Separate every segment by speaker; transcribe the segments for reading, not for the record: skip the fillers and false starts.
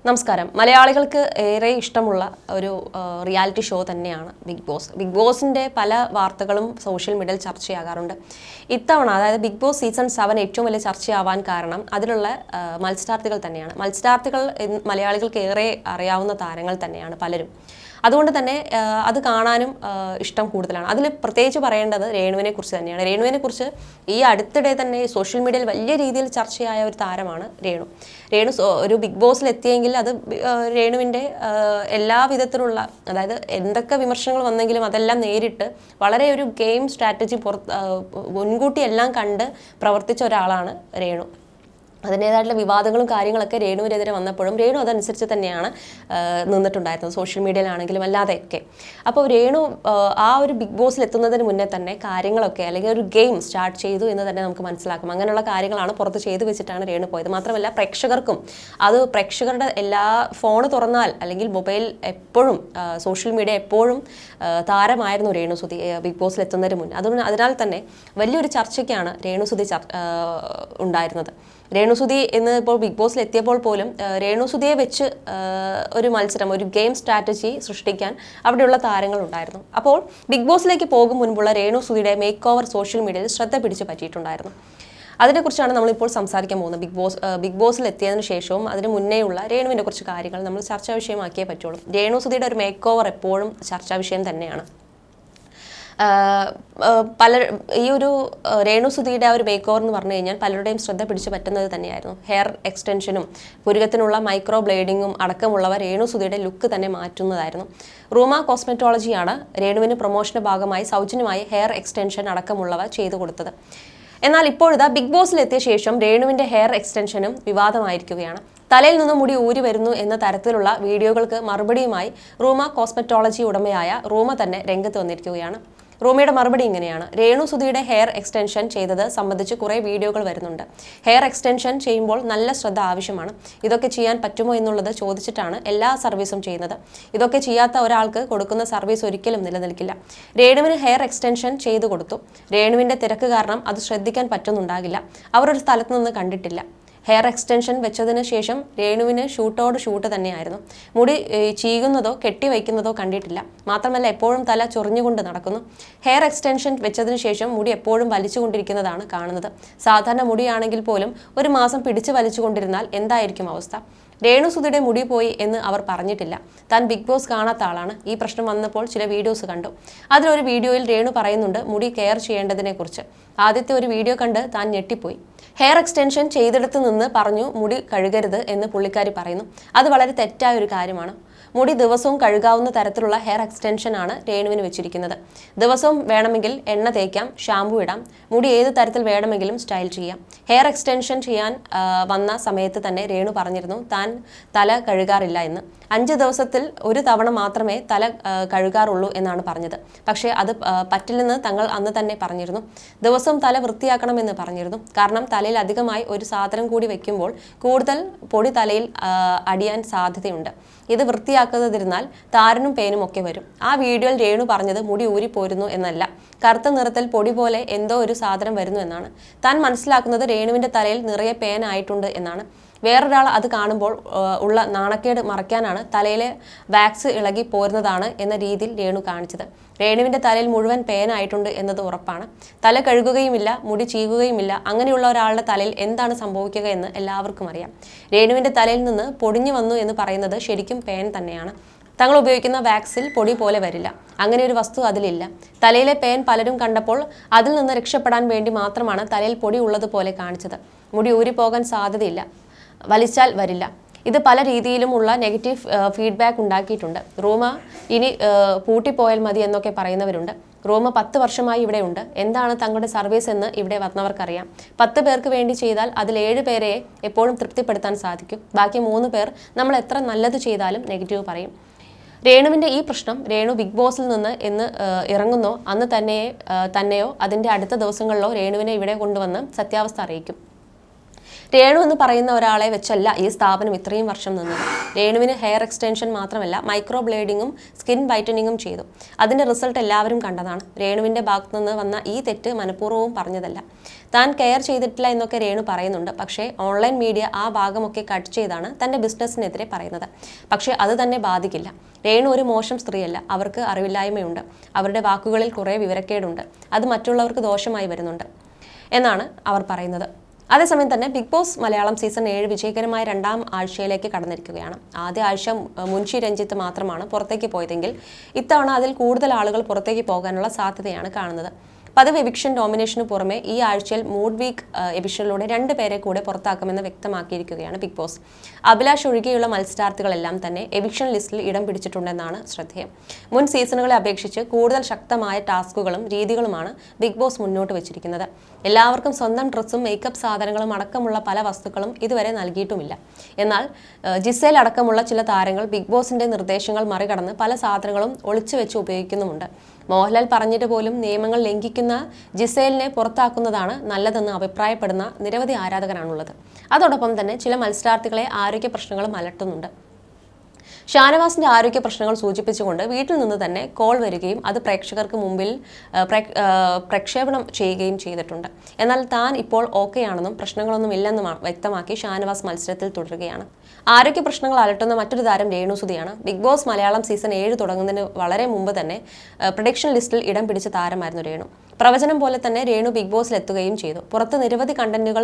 Speaker 1: നമസ്കാരം. മലയാളികൾക്ക് ഏറെ ഇഷ്ടമുള്ള ഒരു റിയാലിറ്റി ഷോ തന്നെയാണ് ബിഗ് ബോസ്. ബിഗ് ബോസിൻ്റെ പല വാർത്തകളും സോഷ്യൽ മീഡിയയിൽ ചർച്ചയാകാറുണ്ട്. ഇത്തവണ അതായത് ബിഗ് ബോസ് സീസൺ 7 ഏറ്റവും വലിയ ചർച്ചയാവാൻ കാരണം അതിലുള്ള മത്സരാർത്ഥികൾ തന്നെയാണ്. മത്സരാർത്ഥികൾ മലയാളികൾക്ക് ഏറെ അറിയാവുന്ന താരങ്ങൾ തന്നെയാണ് പലരും. അതുകൊണ്ട് തന്നെ അത് കാണാനും ഇഷ്ടം കൂടുതലാണ്. അതിൽ പ്രത്യേകിച്ച് പറയേണ്ടത് രേണുവിനെ കുറിച്ച് തന്നെയാണ്. രേണുവിനെ കുറിച്ച് ഈ അടുത്തിടെ തന്നെ സോഷ്യൽ മീഡിയയിൽ വലിയ രീതിയിൽ ചർച്ചയായ ഒരു താരമാണ് രേണു. ഒരു ബിഗ് ബോസിൽ എത്തിയെങ്കിൽ അത് രേണുവിൻ്റെ എല്ലാ വിധത്തിലുള്ള, അതായത് എന്തൊക്കെ വിമർശനങ്ങൾ വന്നെങ്കിലും അതെല്ലാം നേരിട്ട് വളരെ ഒരു ഗെയിം സ്ട്രാറ്റജി മുൻകൂട്ടി എല്ലാം കണ്ട് പ്രവർത്തിച്ച ഒരാളാണ് രേണു. അതിൻ്റേതായിട്ടുള്ള വിവാദങ്ങളും കാര്യങ്ങളൊക്കെ രേണുവിനെതിരെ വന്നപ്പോഴും രേണു അതനുസരിച്ച് തന്നെയാണ് നിന്നിട്ടുണ്ടായിരുന്നത്, സോഷ്യൽ മീഡിയയിലാണെങ്കിലും അല്ലാതെയൊക്കെ. അപ്പോൾ രേണു ആ ഒരു ബിഗ് ബോസിൽ എത്തുന്നതിന് മുന്നേ തന്നെ കാര്യങ്ങളൊക്കെ അല്ലെങ്കിൽ ഒരു ഗെയിം സ്റ്റാർട്ട് ചെയ്തു എന്ന് തന്നെ നമുക്ക് മനസ്സിലാക്കും. അങ്ങനെയുള്ള കാര്യങ്ങളാണ് പുറത്ത് ചെയ്തു വെച്ചിട്ടാണ് രേണു പോയത്. മാത്രമല്ല പ്രേക്ഷകർക്കും അത് പ്രേക്ഷകരുടെ എല്ലാ ഫോൺ തുറന്നാൽ അല്ലെങ്കിൽ മൊബൈൽ എപ്പോഴും സോഷ്യൽ മീഡിയ എപ്പോഴും താരമായിരുന്നു രേണുസുതി ബിഗ് ബോസിൽ എത്തുന്നതിന് മുന്നേ. അതിനാൽ തന്നെ വലിയൊരു ചർച്ചയ്ക്കാണ് രേണുസുതി ഉണ്ടായിരുന്നത്. രേണുസുതി എന്ന് ഇപ്പോൾ ബിഗ് ബോസിൽ എത്തിയപ്പോൾ പോലും രേണുസുതിയെ വെച്ച് ഒരു മത്സരം, ഒരു ഗെയിം സ്ട്രാറ്റജി സൃഷ്ടിക്കാൻ അവിടെയുള്ള താരങ്ങൾ ഉണ്ടായിരുന്നു. അപ്പോൾ ബിഗ് ബോസിലേക്ക് പോകും മുൻപുള്ള രേണുസുതിയുടെ മേക്ക് ഓവർ സോഷ്യൽ മീഡിയയിൽ ശ്രദ്ധ പിടിച്ച് പറ്റിയിട്ടുണ്ടായിരുന്നു. അതിനെക്കുറിച്ചാണ് നമ്മളിപ്പോൾ സംസാരിക്കാൻ പോകുന്നത്. ബിഗ് ബോസിൽ എത്തിയതിനു ശേഷവും അതിന് മുന്നേയുള്ള രേണുവിൻ്റെ കുറച്ച് കാര്യങ്ങൾ നമ്മൾ ചർച്ചാ വിഷയമാക്കിയേ പറ്റുള്ളൂ. രേണുസുതിയുടെ ഒരു മേക്ക് ഓവർ എപ്പോഴും ചർച്ചാ വിഷയം തന്നെയാണ്. ഈ ഒരു രേണുസുതിയുടെ ആ ഒരു മേക്ക് ഓവർ എന്ന് പറഞ്ഞു കഴിഞ്ഞാൽ പലരുടെയും ശ്രദ്ധ പിടിച്ചു പറ്റുന്നത് തന്നെയായിരുന്നു. ഹെയർ എക്സ്റ്റൻഷനും പുരുകത്തിനുള്ള മൈക്രോ ബ്ലേഡിങ്ങും അടക്കമുള്ളവ രേണുസുതിയുടെ ലുക്ക് തന്നെ മാറ്റുന്നതായിരുന്നു. റൂമ കോസ്മെറ്റോളജിയാണ് രേണുവിന് പ്രൊമോഷന്റെ ഭാഗമായി സൗജന്യമായി ഹെയർ എക്സ്റ്റൻഷൻ അടക്കമുള്ളവ ചെയ്തു കൊടുത്തത്. എന്നാൽ ഇപ്പോഴിതാ ബിഗ് ബോസിലെത്തിയ ശേഷം രേണുവിൻ്റെ ഹെയർ എക്സ്റ്റൻഷനും വിവാദമായിരിക്കുകയാണ്. തലയിൽ നിന്ന് മുടി ഊരി വരുന്നു എന്ന തരത്തിലുള്ള വീഡിയോകൾക്ക് മറുപടിയുമായി റൂമ കോസ്മെറ്റോളജി ഉടമയായ റൂമ തന്നെ രംഗത്ത് വന്നിരിക്കുകയാണ്. റൂമയുടെ മറുപടി ഇങ്ങനെയാണ്: രേണുസുതിയുടെ ഹെയർ എക്സ്റ്റൻഷൻ ചെയ്തത് സംബന്ധിച്ച് കുറേ വീഡിയോകൾ വരുന്നുണ്ട്. ഹെയർ എക്സ്റ്റൻഷൻ ചെയ്യുമ്പോൾ നല്ല ശ്രദ്ധ ആവശ്യമാണ്. ഇതൊക്കെ ചെയ്യാൻ പറ്റുമോ എന്നുള്ളത് ചോദിച്ചിട്ടാണ് എല്ലാ സർവീസും ചെയ്യുന്നത്. ഇതൊക്കെ ചെയ്യാത്ത ഒരാൾക്ക് കൊടുക്കുന്ന സർവീസ് ഒരിക്കലും നിലനിൽക്കില്ല. രേണുവിന് ഹെയർ എക്സ്റ്റൻഷൻ ചെയ്തു കൊടുത്തു. രേണുവിൻ്റെ തിരക്ക് കാരണം അത് ശ്രദ്ധിക്കാൻ പറ്റുന്നുണ്ടാകില്ല. അവർ ഒരു സ്ഥലത്ത് നിന്ന് കണ്ടിട്ടില്ല. ഹെയർ എക്സ്റ്റൻഷൻ വെച്ചതിന് ശേഷം രേണുവിന് ഷൂട്ടോട് ഷൂട്ട് തന്നെയായിരുന്നു. മുടി ചീകുന്നതോ കെട്ടിവയ്ക്കുന്നതോ കണ്ടിട്ടില്ല. മാത്രമല്ല എപ്പോഴും തല ചൊറിഞ്ഞുകൊണ്ട് നടക്കുന്നു. ഹെയർ എക്സ്റ്റൻഷൻ വെച്ചതിന് ശേഷം മുടി എപ്പോഴും വലിച്ചുകൊണ്ടിരിക്കുന്നതാണ് കാണുന്നത്. സാധാരണ മുടിയാണെങ്കിൽ പോലും ഒരു മാസം പിടിച്ച് വലിച്ചുകൊണ്ടിരുന്നാൽ എന്തായിരിക്കും അവസ്ഥ? രേണുസുതിയുടെ മുടി പോയി എന്ന് അവർ പറഞ്ഞിട്ടില്ല. താൻ ബിഗ് ബോസ് കാണാത്ത ആളാണ്. ഈ പ്രശ്നം വന്നപ്പോൾ ചില വീഡിയോസ് കണ്ടു. അതിലൊരു വീഡിയോയിൽ രേണു പറയുന്നുണ്ട് മുടി കെയർ ചെയ്യേണ്ടതിനെ കുറിച്ച്. ആദ്യത്തെ ഒരു വീഡിയോ കണ്ട് താൻ ഞെട്ടിപ്പോയി. ഹെയർ എക്സ്റ്റൻഷൻ ചെയ്തെടുത്ത് നിന്ന് പറഞ്ഞു മുടി കഴുകരുത് എന്ന് പുള്ളിക്കാരി പറയുന്നു. അത് വളരെ തെറ്റായ ഒരു കാര്യമാണ്. മുടി ദിവസവും കഴുകാവുന്ന തരത്തിലുള്ള ഹെയർ എക്സ്റ്റൻഷൻ ആണ് രേണുവിന് വെച്ചിരിക്കുന്നത്. ദിവസവും വേണമെങ്കിൽ എണ്ണ തേക്കാം, ഷാമ്പു ഇടാം, മുടി ഏത് തരത്തിൽ വേണമെങ്കിലും സ്റ്റൈൽ ചെയ്യാം. ഹെയർ എക്സ്റ്റൻഷൻ ചെയ്യാൻ വന്ന സമയത്ത് തന്നെ രേണു പറഞ്ഞിരുന്നു താൻ തല കഴുകാറില്ല എന്ന്. 5 ദിവസത്തിൽ ഒരു തവണ മാത്രമേ തല കഴുകാറുള്ളൂ എന്നാണ് പറഞ്ഞത്. പക്ഷേ അത് പറ്റില്ലെന്ന് തങ്ങൾ അന്ന് തന്നെ പറഞ്ഞിരുന്നു. ദിവസവും തല വൃത്തിയാക്കണമെന്ന് പറഞ്ഞിരുന്നു. കാരണം തലയിൽ അധികമായി ഒരു സാധനം കൂടി വയ്ക്കുമ്പോൾ കൂടുതൽ പൊടി തലയിൽ അടിയാൻ സാധ്യതയുണ്ട്. ഇത് വൃത്തിയാക്കാതിരുന്നാൽ താരനും പേനും ഒക്കെ വരും. ആ വീഡിയോയിൽ രേണു പറഞ്ഞത് മുടി ഊരിപ്പോരുന്നു എന്നല്ല, കറുത്ത നിറത്തിൽ പൊടി പോലെ എന്തോ ഒരു സാധനം വരുന്നു എന്നാണ്. താൻ മനസ്സിലാക്കുന്നത് രേണുവിൻ്റെ തലയിൽ നിറയെ പേനായിട്ടുണ്ട് എന്നാണ്. വേറൊരാൾ അത് കാണുമ്പോൾ ഉള്ള നാണക്കേട് മറയ്ക്കാനാണ് തലയിലെ വാക്സ് ഇളകി പോരുന്നതാണ് എന്ന രീതിയിൽ രേണു കാണിച്ചത്. രേണുവിൻ്റെ തലയിൽ മുഴുവൻ പേനായിട്ടുണ്ട് എന്നത് ഉറപ്പാണ്. തല കഴുകുകയുമില്ല, മുടി ചീകുകയുമില്ല. അങ്ങനെയുള്ള ഒരാളുടെ തലയിൽ എന്താണ് സംഭവിക്കുക എന്ന് എല്ലാവർക്കും അറിയാം. രേണുവിൻ്റെ തലയിൽ നിന്ന് പൊടിഞ്ഞു വന്നു എന്ന് പറയുന്നത് ശരിക്കും പേൻ തന്നെയാണ്. തങ്ങൾ ഉപയോഗിക്കുന്ന വാക്സിൽ പൊടി പോലെ വരില്ല. അങ്ങനെ ഒരു വസ്തു അതിലില്ല. തലയിലെ പേൻ പലരും കണ്ടപ്പോൾ അതിൽ നിന്ന് രക്ഷപ്പെടാൻ വേണ്ടി മാത്രമാണ് തലയിൽ പൊടി ഉള്ളതുപോലെ കാണിച്ചത്. മുടി ഊരിപ്പോകാൻ സാധ്യതയില്ല, വലിച്ചാൽ വരില്ല. ഇത് പല രീതിയിലുമുള്ള നെഗറ്റീവ് ഫീഡ്ബാക്ക് ഉണ്ടാക്കിയിട്ടുണ്ട്. റൂമ ഇനി പൂട്ടിപ്പോയാൽ മതി എന്നൊക്കെ പറയുന്നവരുണ്ട്. റൂമ 10 വർഷമായി ഇവിടെ ഉണ്ട്. എന്താണ് തങ്ങളുടെ സർവീസ് എന്ന് ഇവിടെ വന്നവർക്കറിയാം. 10 പേർക്ക് വേണ്ടി ചെയ്താൽ അതിൽ 7 പേരെ എപ്പോഴും തൃപ്തിപ്പെടുത്താൻ സാധിക്കും. ബാക്കി 3 പേർ നമ്മൾ എത്ര നല്ലത് ചെയ്താലും നെഗറ്റീവ് പറയും. രേണുവിൻ്റെ ഈ പ്രശ്നം രേണു ബിഗ് ബോസിൽ നിന്ന് എന്ന് ഇറങ്ങുന്നോ അന്ന് തന്നെയോ അതിൻ്റെ അടുത്ത ദിവസങ്ങളിലോ രേണുവിനെ ഇവിടെ കൊണ്ടുവന്ന് സത്യാവസ്ഥ അറിയിക്കും. രേണു എന്ന് പറയുന്ന ഒരാളെ വെച്ചല്ല ഈ സ്ഥാപനം ഇത്രയും വർഷം നിന്നത്. രേണുവിന് ഹെയർ എക്സ്റ്റൻഷൻ മാത്രമല്ല മൈക്രോ ബ്ലേഡിങ്ങും സ്കിൻ വൈറ്റനിങ്ങും ചെയ്തു. അതിന്റെ റിസൾട്ട് എല്ലാവരും കണ്ടതാണ്. രേണുവിന്റെ ഭാഗത്തു നിന്ന് വന്ന ഈ തെറ്റ് മനഃപൂർവ്വവും പറഞ്ഞതല്ല. താൻ കെയർ ചെയ്തിട്ടില്ല എന്നൊക്കെ രേണു പറയുന്നുണ്ട്. പക്ഷേ ഓൺലൈൻ മീഡിയ ആ ഭാഗമൊക്കെ കട്ട് ചെയ്താണ് തന്റെ ബിസിനസ്സിനെതിരെ പറയുന്നത്. പക്ഷേ അത് തന്നെ ബാധിക്കില്ല. രേണു ഒരു മോശം സ്ത്രീയല്ല. അവർക്ക് അറിവില്ലായ്മയുണ്ട്. അവരുടെ വാക്കുകളിൽ കുറേ വിവരക്കേടുണ്ട്. അത് മറ്റുള്ളവർക്ക് ദോഷമായി വരുന്നുണ്ട് എന്നാണ് അവർ പറയുന്നത്. അതേസമയം തന്നെ ബിഗ് ബോസ് മലയാളം സീസൺ 7 വിജയകരമായ 2ാം ആഴ്ചയിലേക്ക് കടന്നിരിക്കുകയാണ്. ആദ്യ ആഴ്ച മുൻഷി രഞ്ജിത്ത് മാത്രമാണ് പുറത്തേക്ക് പോയതെങ്കിൽ ഇത്തവണ അതിൽ കൂടുതൽ ആളുകൾ പുറത്തേക്ക് പോകാനുള്ള സാധ്യതയാണ് കാണുന്നത്. പതിവ് എവിക്ഷൻ നോമിനേഷന് പുറമെ ഈ ആഴ്ചയിൽ മൂഡ് വീക്ക് എവിക്ഷനിലൂടെ 2 പേരെ കൂടെ പുറത്താക്കുമെന്ന് വ്യക്തമാക്കിയിരിക്കുകയാണ് ബിഗ് ബോസ്. അഭിലാഷ് ഒഴികെയുള്ള മത്സരാർത്ഥികളെല്ലാം തന്നെ എവിക്ഷൻ ലിസ്റ്റിൽ ഇടം പിടിച്ചിട്ടുണ്ടെന്നാണ് ശ്രദ്ധേയം. മുൻ സീസണുകളെ അപേക്ഷിച്ച് കൂടുതൽ ശക്തമായ ടാസ്കുകളും രീതികളുമാണ് ബിഗ് ബോസ് മുന്നോട്ട് വെച്ചിരിക്കുന്നത്. എല്ലാവർക്കും സ്വന്തം ഡ്രസ്സും മേക്കപ്പ് സാധനങ്ങളും അടക്കമുള്ള പല വസ്തുക്കളും ഇതുവരെ നൽകിയിട്ടുമില്ല. എന്നാൽ ജിസേൽ അടക്കമുള്ള ചില താരങ്ങൾ ബിഗ് ബോസിന്റെ നിർദ്ദേശങ്ങൾ മറികടന്ന് പല സാധനങ്ങളും ഒളിച്ചു വെച്ച് ഉപയോഗിക്കുന്നുമുണ്ട്. മോഹൻലാൽ പറഞ്ഞിട്ട് പോലും നിയമങ്ങൾ ലംഘിക്കുന്ന ജിസേലിനെ പുറത്താക്കുന്നതാണ് നല്ലതെന്ന് അഭിപ്രായപ്പെടുന്ന നിരവധി ആരാധകരാണുള്ളത്. അതോടൊപ്പം തന്നെ ചില മത്സരാർത്ഥികളെ ആരോഗ്യ പ്രശ്നങ്ങളും അലട്ടുന്നുണ്ട്. ഷാനവാസിന്റെ ആരോഗ്യ പ്രശ്നങ്ങൾ സൂചിപ്പിച്ചുകൊണ്ട് വീട്ടിൽ നിന്ന് തന്നെ കോൾ വരികയും അത് പ്രേക്ഷകർക്ക് മുമ്പിൽ പ്രക്ഷേപണം ചെയ്യുകയും ചെയ്തിട്ടുണ്ട്. എന്നാൽ താൻ ഇപ്പോൾ ഓക്കെയാണെന്നും പ്രശ്നങ്ങളൊന്നും ഇല്ലെന്നും വ്യക്തമാക്കി ഷാനവാസ് മത്സരത്തിൽ തുടരുകയാണ്. ആരോഗ്യ പ്രശ്നങ്ങൾ അലട്ടുന്ന മറ്റൊരു താരം രേണുസുതിയാണ്. ബിഗ് ബോസ് മലയാളം സീസൺ 7 തുടങ്ങുന്നതിന് വളരെ മുമ്പ് തന്നെ പ്രഡിക്ഷൻ ലിസ്റ്റിൽ ഇടം പിടിച്ച താരമായിരുന്നു രേണു. പ്രവചനം പോലെ തന്നെ രേണു ബിഗ് ബോസിൽ എത്തുകയും ചെയ്തു. പുറത്ത് നിരവധി കണ്ടന്റുകൾ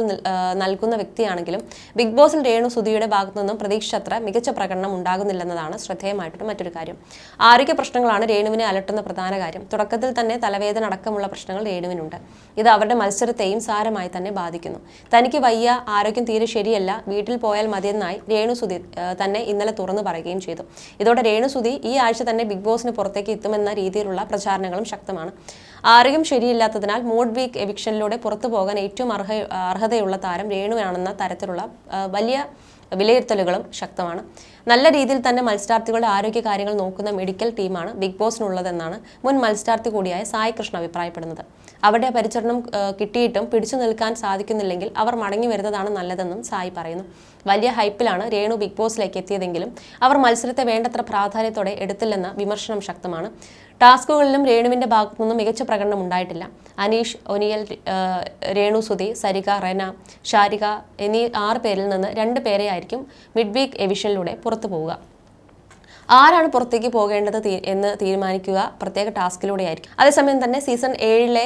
Speaker 1: നൽകുന്ന വ്യക്തിയാണെങ്കിലും ബിഗ് ബോസിൽ രേണു സുധിയുടെ ഭാഗത്തു നിന്നും പ്രതീക്ഷിച്ചത്ര മികച്ച പ്രകടനം ഉണ്ടാകുന്നില്ലെന്നതാണ് ശ്രദ്ധേയമായിട്ടുള്ള മറ്റൊരു കാര്യം. ആരോഗ്യ പ്രശ്നങ്ങളാണ് രേണുവിനെ അലട്ടുന്ന പ്രധാന കാര്യം. തുടക്കത്തിൽ തന്നെ തലവേദന അടക്കമുള്ള പ്രശ്നങ്ങൾ രേണുവിനുണ്ട്. ഇത് അവരുടെ മത്സരത്തെയും സാരമായി തന്നെ ബാധിക്കുന്നു. തനിക്ക് വയ്യ, ആരോഗ്യം തീരെ ശരിയല്ല, വീട്ടിൽ പോയാൽ മതിയെന്നായി രേണു സുധി തന്നെ ഇന്നലെ തുറന്നു പറയുകയും ചെയ്തു. ഇതോടെ രേണു സുധി ഈ ആഴ്ച തന്നെ ബിഗ് ബോസിന് പുറത്തേക്ക് എത്തുമെന്ന രീതിയിലുള്ള പ്രചാരണങ്ങളും ശക്തമാണ്. ആരോഗ്യം ശരിയില്ലാത്തതിനാൽ മൂഡ് വീക്ക് എവിക്ഷനിലൂടെ പുറത്തു പോകാൻ ഏറ്റവും അർഹതയുള്ള താരം രേണുവാണെന്ന തരത്തിലുള്ള വലിയ വിലയിരുത്തലുകളും ശക്തമാണ്. നല്ല രീതിയിൽ തന്നെ മത്സരാർത്ഥികളുടെ ആരോഗ്യ കാര്യങ്ങൾ നോക്കുന്ന മെഡിക്കൽ ടീമാണ് ബിഗ് ബോസിനുള്ളതെന്നാണ് മുൻ മത്സരാർത്ഥി കൂടിയായ സായി കൃഷ്ണ അഭിപ്രായപ്പെടുന്നത്. അവരുടെ പരിചരണം കിട്ടിയിട്ടും പിടിച്ചു നിൽക്കാൻ സാധിക്കുന്നില്ലെങ്കിൽ അവർ മടങ്ങി വരുന്നതാണ് നല്ലതെന്നും സായി പറയുന്നു. വലിയ ഹൈപ്പിലാണ് രേണു ബിഗ് ബോസിലേക്ക് എത്തിയതെങ്കിലും അവർ മത്സരത്തെ വേണ്ടത്ര പ്രാധാന്യത്തോടെ എടുത്തില്ലെന്ന വിമർശനം ശക്തമാണ്. ടാസ്കുകളിലും രേണുവിന്റെ ഭാഗത്തു നിന്നും മികച്ച പ്രകടനം ഉണ്ടായിട്ടില്ല. അനീഷ്, ഒനിയൽ, രേണു സുധി, സരിക, റെന, ഷാരിക എന്നീ 6 പേരിൽ നിന്ന് 2 പേരെയായിരിക്കും മിഡ് വീക്ക് എവിഷനിലൂടെ പുറത്തു പോവുക. ആരാണ് പുറത്തേക്ക് പോകേണ്ടത് എന്ന് തീരുമാനിക്കുക പ്രത്യേക ടാസ്കിലൂടെയായിരിക്കും. അതേസമയം തന്നെ സീസൺ 7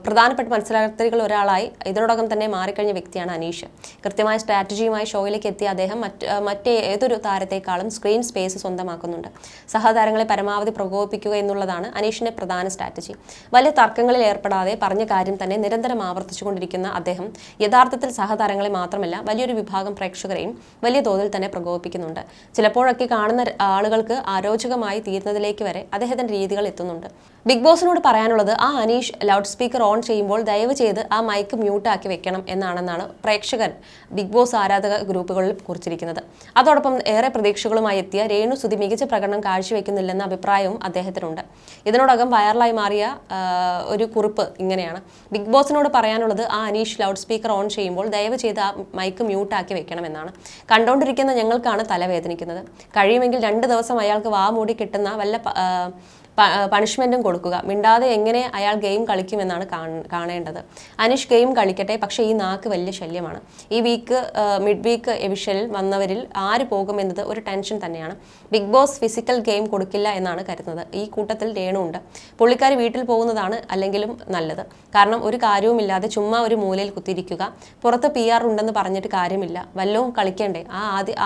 Speaker 1: പ്രധാനപ്പെട്ട മത്സരാർത്ഥികൾ ഒരാളായി ഇതിനോടകം തന്നെ മാറിക്കഴിഞ്ഞ വ്യക്തിയാണ് അനീഷ്. കൃത്യമായ സ്ട്രാറ്റജിയുമായി ഷോയിലേക്ക് എത്തിയ അദ്ദേഹം മറ്റേതൊരു താരത്തെക്കാളും സ്ക്രീൻ സ്പേസ് സ്വന്തമാക്കുന്നുണ്ട്. സഹതാരങ്ങളെ പരമാവധി പ്രകോപിപ്പിക്കുക എന്നുള്ളതാണ് അനീഷിന്റെ പ്രധാന സ്ട്രാറ്റജി. വലിയ തർക്കങ്ങളിൽ ഏർപ്പെടാതെ പറഞ്ഞ കാര്യം തന്നെ നിരന്തരം ആവർത്തിച്ചുകൊണ്ടിരിക്കുന്ന അദ്ദേഹം യഥാർത്ഥത്തിൽ സഹതാരങ്ങളെ മാത്രമല്ല വലിയൊരു വിഭാഗം പ്രേക്ഷകരെയും വലിയ തോതിൽ തന്നെ പ്രകോപിപ്പിക്കുന്നുണ്ട്. ചിലപ്പോഴൊക്കെ കാണുന്ന ആളുകൾക്ക് അരോചകമായി തീരുന്നതിലേക്ക് വരെ അദ്ദേഹത്തിന്റെ രീതികൾ എത്തുന്നുണ്ട്. ബിഗ് ബോസിനോട് പറയാനുള്ളത് ആ അനീഷ് ലൗഡ് സ്പീക്കർ ഓൺ ചെയ്യുമ്പോൾ ദയവ് ചെയ്ത് ആ മൈക്ക് മ്യൂട്ടാക്കി വെക്കണം എന്നാണെന്നാണ് പ്രേക്ഷകർ ബിഗ് ബോസ് ആരാധക ഗ്രൂപ്പുകളിൽ കുറിച്ചിരിക്കുന്നത്. അതോടൊപ്പം ഏറെ പ്രതീക്ഷകളുമായി എത്തിയ രേണു സുധി മികച്ച പ്രകടനം കാഴ്ചവെക്കുന്നില്ലെന്ന അഭിപ്രായവും അദ്ദേഹത്തിനുണ്ട്. ഇതിനോടകം വൈറലായി മാറിയ ഒരു കുറിപ്പ് ഇങ്ങനെയാണ്: ബിഗ് ബോസിനോട് പറയാനുള്ളത് ആ അനീഷ് ലൗഡ് സ്പീക്കർ ഓൺ ചെയ്യുമ്പോൾ ദയവ് ചെയ്ത് ആ മൈക്ക് മ്യൂട്ടാക്കി വെക്കണമെന്നാണ്. കണ്ടുകൊണ്ടിരിക്കുന്ന ഞങ്ങൾക്കാണ് തലവേദനിക്കുന്നത്. കഴിയുമെങ്കിൽ 2 ദിവസം അയാൾക്ക് വാ മൂടി കിട്ടുന്ന വല്ല പണിഷ്മെന്റും കൊടുക്കുക. മിണ്ടാതെ എങ്ങനെ അയാൾ ഗെയിം കളിക്കുമെന്നാണ് കാണേണ്ടത്. അനീഷ് ഗെയിം കളിക്കട്ടെ, പക്ഷേ ഈ നാക്ക് വലിയ ശല്യമാണ്. ഈ മിഡ് വീക്ക് എവിഷനിൽ വന്നവരിൽ ആര് പോകുമെന്നത് ഒരു ടെൻഷൻ തന്നെയാണ്. ബിഗ് ബോസ് ഫിസിക്കൽ ഗെയിം കൊടുക്കില്ല എന്നാണ് കരുതുന്നത്. ഈ കൂട്ടത്തിൽ രേണു ഉണ്ട്. പുള്ളിക്കാരി വീട്ടിൽ പോകുന്നതാണ് അല്ലെങ്കിലും നല്ലത്. കാരണം ഒരു കാര്യവുമില്ലാതെ ചുമ്മാ ഒരു മൂലയിൽ കുത്തിയിരിക്കുക, പുറത്ത് PR ഉണ്ടെന്ന് പറഞ്ഞിട്ട് കാര്യമില്ല, വല്ലവും കളിക്കണ്ടേ.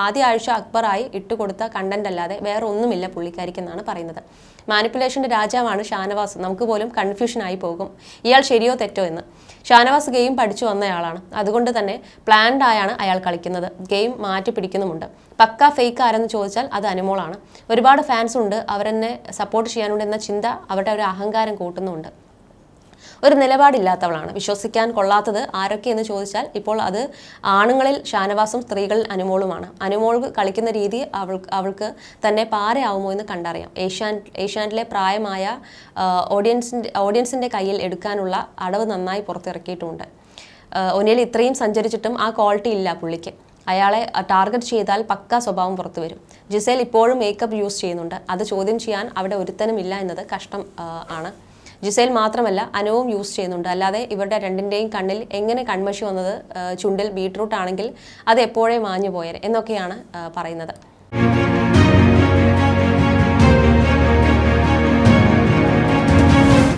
Speaker 1: ആദ്യ ആഴ്ച അക്ബറായി ഇട്ടുകൊടുത്ത കണ്ടന്റ് അല്ലാതെ വേറെ ഒന്നുമില്ല പുള്ളിക്കാരിക്കെന്നാണ് പറയുന്നത്. മാനിപ്പുലേഷന്റെ രാജാവാണ് ഷാനവാസ്. നമുക്ക് പോലും കൺഫ്യൂഷൻ ആയി പോകും ഇയാൾ ശരിയോ തെറ്റോ എന്ന്. ഷാനവാസ് ഗെയിം പഠിച്ചു വന്നയാളാണ്. അതുകൊണ്ട് തന്നെ പ്ലാൻഡ് ആയാണ് അയാൾ കളിക്കുന്നത്. ഗെയിം മാറ്റി പിടിക്കുന്നുമുണ്ട്. പക്ക ഫേക്ക് ആരെന്ന് ചോദിച്ചാൽ അത് അനുമോളാണ്. ഒരുപാട് ഫാൻസ് ഉണ്ട്, അവരെന്നെ സപ്പോർട്ട് ചെയ്യാനുണ്ട് എന്ന ചിന്ത അവരുടെ ഒരു അഹങ്കാരം കൂട്ടുന്നുമുണ്ട്. ഒരു നിലപാടില്ലാത്തവളാണ്. വിശ്വസിക്കാൻ കൊള്ളാത്തത് ആരൊക്കെ എന്ന് ചോദിച്ചാൽ ഇപ്പോൾ അത് ആണുങ്ങളിൽ ഷാനവാസും സ്ത്രീകളിൽ അനുമോളുമാണ്. അനുമോൾ കളിക്കുന്ന രീതി അവൾക്ക് തന്നെ പാരയാവുമോ എന്ന് കണ്ടറിയാം. ഏഷ്യാനെറ്റിലെ പ്രായമായ ഓഡിയൻസിൻ്റെ കയ്യിൽ എടുക്കാനുള്ള അടവ് നന്നായി പുറത്തിറക്കിയിട്ടുമുണ്ട്. ഒനിയൽ ഇത്രയും സഞ്ചരിച്ചിട്ടും ആ ക്വാളിറ്റി ഇല്ല പുള്ളിക്ക്. അയാളെ ടാർഗറ്റ് ചെയ്താൽ പക്ക സ്വഭാവം പുറത്തു വരും. ജിസേൽ ഇപ്പോഴും മേക്കപ്പ് യൂസ് ചെയ്യുന്നുണ്ട്. അത് ചോദ്യം ചെയ്യാൻ അവിടെ ഒരുത്തനും ഇല്ല എന്നത് കഷ്ടം ആണ്. ജിസേൽ മാത്രമല്ല അനുവും യൂസ് ചെയ്യുന്നുണ്ട്. അല്ലാതെ ഇവരുടെ രണ്ടിൻ്റെയും കണ്ണിൽ എങ്ങനെ കൺമഷി വന്നത്, ചുണ്ടിൽ ബീട്രൂട്ട് ആണെങ്കിൽ അത് എപ്പോഴേ മാഞ്ഞു പോയത് എന്നൊക്കെയാണ് പറയുന്നത്.